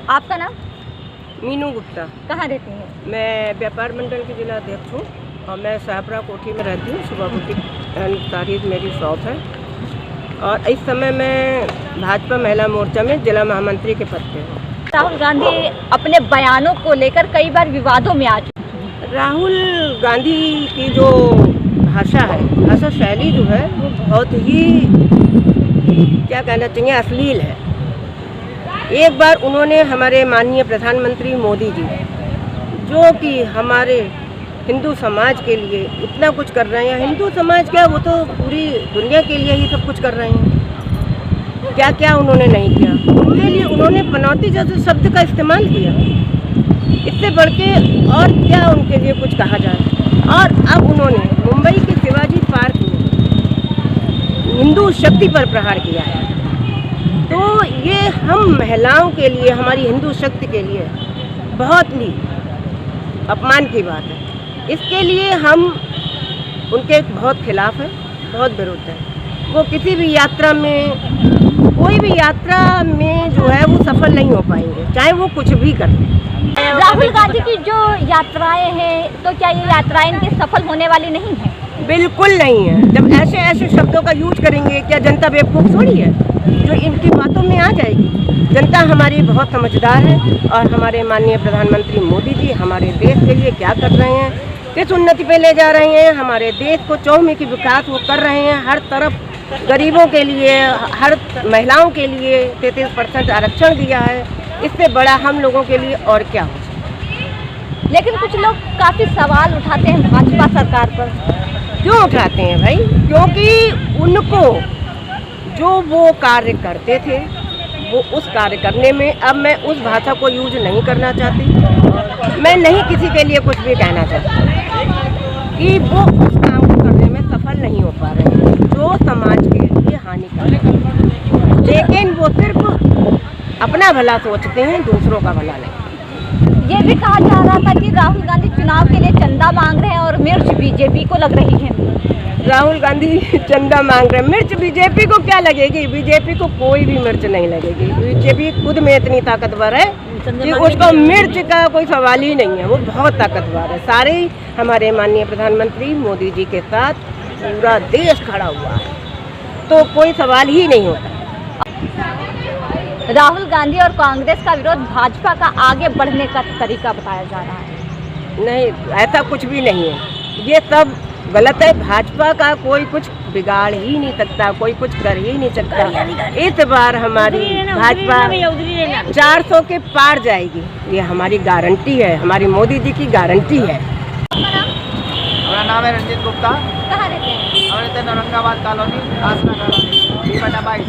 आपका नाम? मीनू गुप्ता। कहाँ रहती हैं? मैं व्यापार मंडल की जिला अध्यक्ष हूँ और मैं साहबरा कोठी में रहती हूँ। सुबह बुटीक तारीख मेरी शॉप है और इस समय मैं भाजपा महिला मोर्चा में जिला महामंत्री के पद पे हूँ। राहुल गांधी अपने बयानों को लेकर कई बार विवादों में आ चुके हैं। राहुल गांधी की जो भाषा है, भाषा शैली जो है वो बहुत ही क्या कहना चाहिए अश्लील है। एक बार उन्होंने हमारे माननीय प्रधानमंत्री मोदी जी जो कि हमारे हिंदू समाज के लिए इतना कुछ कर रहे हैं, हिंदू समाज क्या वो तो पूरी दुनिया के लिए ही सब कुछ कर रहे हैं, क्या क्या उन्होंने नहीं किया। उनके लिए उन्होंने पनौती जैसे शब्द का इस्तेमाल किया, इससे बढ़ के और क्या उनके लिए कुछ कहा जाए। और अब उन्होंने मुंबई के शिवाजी पार्क में हिंदू शक्ति पर प्रहार किया है, तो ये हम महिलाओं के लिए, हमारी हिंदू शक्ति के लिए बहुत ही अपमान की बात है। इसके लिए हम उनके बहुत खिलाफ हैं, बहुत विरोध है। वो किसी भी यात्रा में, कोई भी यात्रा में जो है वो सफल नहीं हो पाएंगे, चाहे वो कुछ भी करें। राहुल गांधी की जो यात्राएं हैं, तो क्या ये यात्राएं इनकी सफल होने वाली नहीं है? बिल्कुल नहीं है। जब ऐसे ऐसे शब्दों का यूज करेंगे, क्या जनता बेवकूफ़ थोड़ी है जो इनकी बातों में आ जाएगी। जनता हमारी बहुत समझदार है और हमारे माननीय प्रधानमंत्री मोदी जी हमारे देश के लिए क्या कर रहे हैं, किस उन्नति पे ले जा रहे हैं, हमारे देश को चौमुखी की विकास वो कर रहे हैं। हर तरफ गरीबों के लिए, हर महिलाओं के लिए 33% आरक्षण दिया है। इससे बड़ा हम लोगों के लिए और क्या हो सकता। लेकिन कुछ लोग काफ़ी सवाल उठाते हैं भाजपा सरकार पर। क्यों उठाते हैं भाई? क्योंकि उनको जो वो कार्य करते थे वो उस कार्य करने में, अब मैं उस भाषा को यूज नहीं करना चाहती। मैं नहीं किसी के लिए कुछ भी कहना चाहती कि वो उस काम को करने में सफल नहीं हो पा रहे हैं जो समाज के लिए हानिकारक है। लेकिन वो सिर्फ अपना भला सोचते हैं, दूसरों का भला नहीं। ये भी कहा जा रहा था कि राहुल गांधी चुनाव के लिए चंदा मांग रहे हैं और मिर्च बीजेपी को लग रही है। राहुल गांधी चंदा मांग रहे हैं, मिर्च बीजेपी को क्या लगेगी? बीजेपी को कोई भी मिर्च नहीं लगेगी। बीजेपी खुद में इतनी ताकतवर है कि उसको मिर्च का कोई सवाल ही नहीं है। वो बहुत ताकतवर है। सारे हमारे माननीय प्रधानमंत्री मोदी जी के साथ पूरा देश खड़ा हुआ है, तो कोई सवाल ही नहीं होता। राहुल गांधी और कांग्रेस का विरोध भाजपा का आगे बढ़ने का तरीका बताया जा रहा है। नहीं, ऐसा कुछ भी नहीं है, ये सब गलत है। भाजपा का कोई कुछ बिगाड़ ही नहीं सकता, कोई कुछ कर ही नहीं सकता। इस बार हमारी भाजपा 400 के पार जाएगी, ये हमारी गारंटी है, हमारी मोदी जी की गारंटी है। हमारा नाम है रंजीत गुप्ता। कहाँ रहते हैं? हम रहते हैं औरंगाबाद कॉलोनी, आसना कॉलोनी, 22।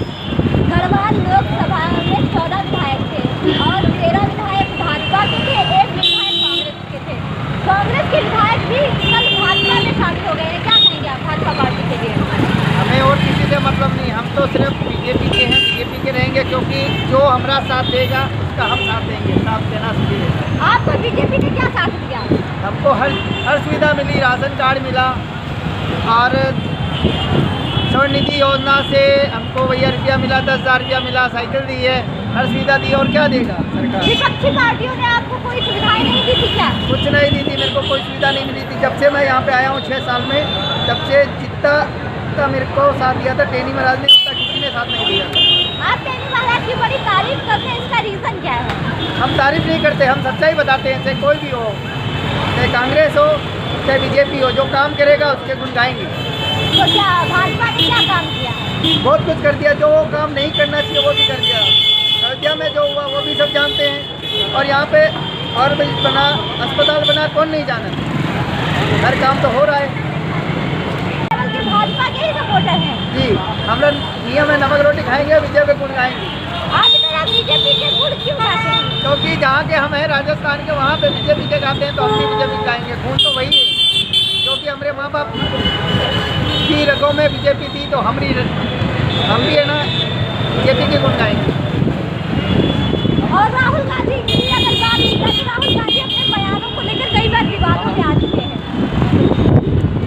गढ़वाल लोकसभा में 14 विधायक थे और 13 विधायक भाजपा के थे, 1 विधायक कांग्रेस के थे। कांग्रेस के विधायक भी कल भाजपा में शामिल हो गए हैं। क्या कहेंगे आप भाजपा पार्टी के लिए? हमें और किसी से मतलब नहीं, हम तो सिर्फ बीजेपी के हैं, बीजेपी के रहेंगे, क्योंकि जो हमारा साथ देगा उसका हम साथ देंगे। साथ देना सही है। आपको बीजेपी ने क्या साथ दिया? हमको हर सुविधा मिली, राशन कार्ड मिला और स्वर्ण निधि योजना से हमको भैया रुपया मिला, 10,000 रुपया मिला, साइकिल दी है, हर सुविधा दी। और क्या देगा सरकार? विपक्षी पार्टियों ने आपको कोई सुविधाएं नहीं दी थी क्या? कुछ नहीं दी थी, मेरे को कोई सुविधा नहीं मिली थी। जब से मैं यहाँ पे आया हूँ 6 साल में, तब से जितना मेरे को साथ दिया था टेनी महाराज ने, उतना किसी ने साथ नहीं दिया। आप टेनी महाराज की बड़ी तारीफ करते हैं, इसका रीज़न क्या है? हम तारीफ नहीं करते, हम सच्चाई बताते हैं। चाहे कोई भी हो, चाहे कांग्रेस हो, चाहे बीजेपी हो, जो काम करेगा उसके गुण गाएंगे। तो क्या भाजपा ने क्या काम किया? बहुत कुछ कर दिया, जो वो काम नहीं करना चाहिए वो भी कर दिया। अयोध्या में जो हुआ वो भी सब जानते हैं, और यहाँ पे और बना, अस्पताल बना, कौन नहीं जाना? हर काम तो हो रहा है। भाजपा के ही सपोर्टर हैं जी, हम लोग नियम है, नमक रोटी खाएंगे, विजय के गुण गाएंगे। आज मेरा बीजेपी के गुण क्यों गाते हैं? क्योंकि जहाँ के हम हैं राजस्थान के, वहाँ पे बीजेपी के गाते हैं, तो हम भी बीजेपी गाएंगे। गुण तो वही है, क्योंकि हमारे माँ बाप की रगों में बीजेपी थी, तो हम भी है ना बीजेपी के गुण गाएंगे। और राहुल गांधी की अगर बात की जाए, राहुल गांधी अपने बयानों को लेकर कई बार विवादों में आ चुके हैं।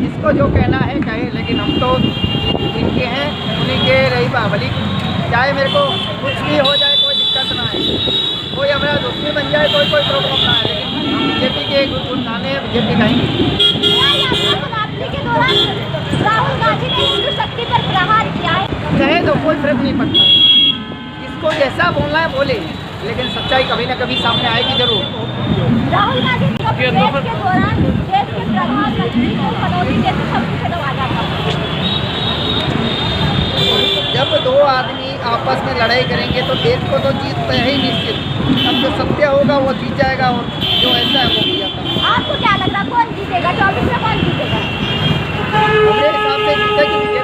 इसको जो कहना है कहे, लेकिन हम तो इनके हैं, उन्हीं के रही बावली। चाहे मेरे को कुछ भी हो जाए, कोई दिक्कत ना है, कोई हमारा आदमी बन जाए कोई प्रॉब्लम ना है, लेकिन हम बीजेपी के गुण गाने बीजेपी गाएंगे। यात्रा समाप्ति के दौरान राहुल गांधी ने हिंदू शक्ति पर प्रहार किया है। कहे तो कोई फर्क नहीं पड़ता, इसको जैसा बोलना है बोले, लेकिन सच्चाई कभी ना कभी सामने आएगी जरूर। राहुल गांधी ने प्रेस के दौरान देश के प्रधानमंत्री को मनोजी जैसे शब्द से नवाजा था। जब दो आदमी आपस में लड़ाई करेंगे तो देश को तो जीत है ही निश्चित। अब जो सत्य होगा वो जीत जाएगा और जो ऐसा है वो भी जाता। आपको क्या लग रहा है कौन जीतेगा 24 में, कौन जीतेगा? मेरे हिसाब से जीतेगी